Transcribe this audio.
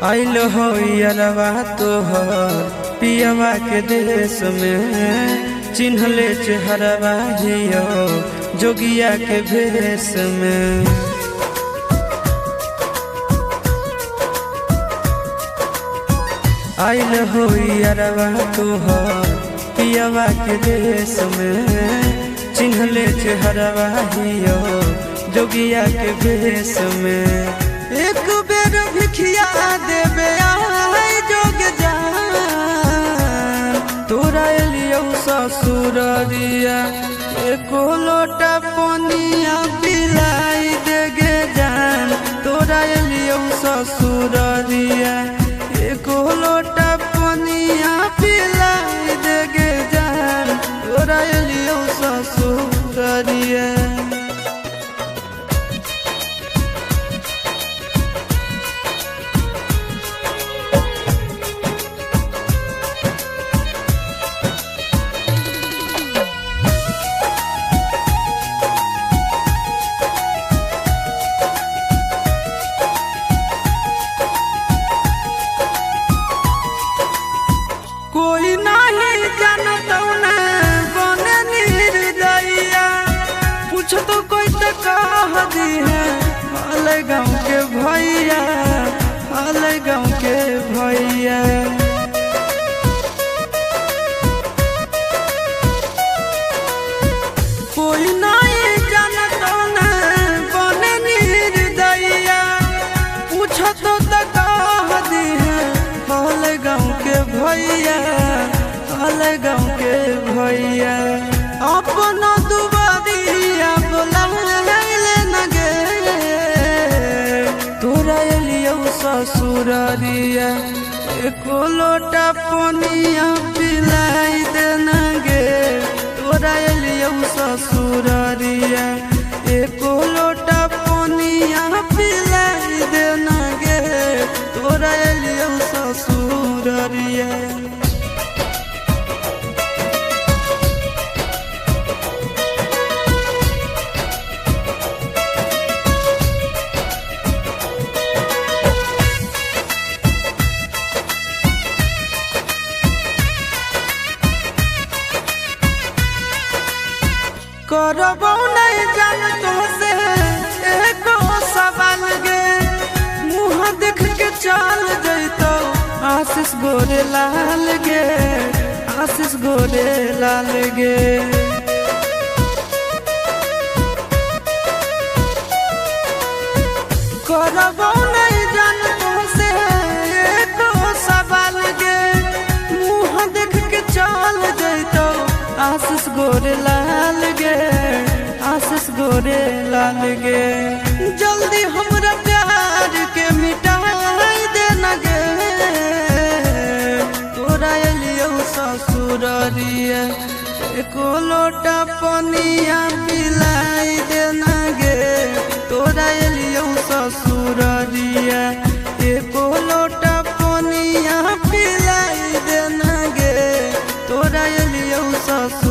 आइल हो यारवा तोहर पियवा के देश में, चिन्हले चेहरवा हियो जोगिया के भेष में। आइल हो यारवा तोहर पियवा के देश में, चिन्हले चेहरवा हियो जोगिया के भेष में। एक बेर भिखिया देवे आई जोग जान, तोरा एलियो ससुररिया एको लोटा पनिया पिलाई देगे जान। तोरा एलियो ससुररिया एको लोटा पनिया पिलाई देगे जान। तोरा एलियो ससुररिया कोई नहीं जानत न बने निर्दयिया, पूछ तो कोई तो कह दी है हाल गाँव के भैया, हाल गाँव के भैया। कोई नहीं जानत न बने निर्दयिया, पूछ तो कह दी है हाल गाँव के भैया, हाल गाँव के भैया। अपना दुबारिया बोला न गे, तोरा एलियो ससुररिया एको लोटा पनिया पिलाई देना गे। तोरा एलियो ससुररिया एको लोटा पनिया पिलाई देना गे। तोरा एलियो ससुररिया करबो नहीं जान तुमसे एको सवाल गे, मुँह देख के चल जैतो आशीष गोरे लाल गे, आशीष गोरे लाल गे। करबो नहीं जान तुमसे एको सवाल गे, मुँह देख के चल जैतो आशीष गोरे लाल गे, आशीष गोरे लाल गे। जल्दी हमरा प्यार के मिटाई देना गे। तोरा एलियो ससुररिया एको लोटा पनिया पिलाई देना गे। तोरा एलियो ससुररिया एको लोटा पनिया पिलाई देना गे। तोरा एलियो ससुर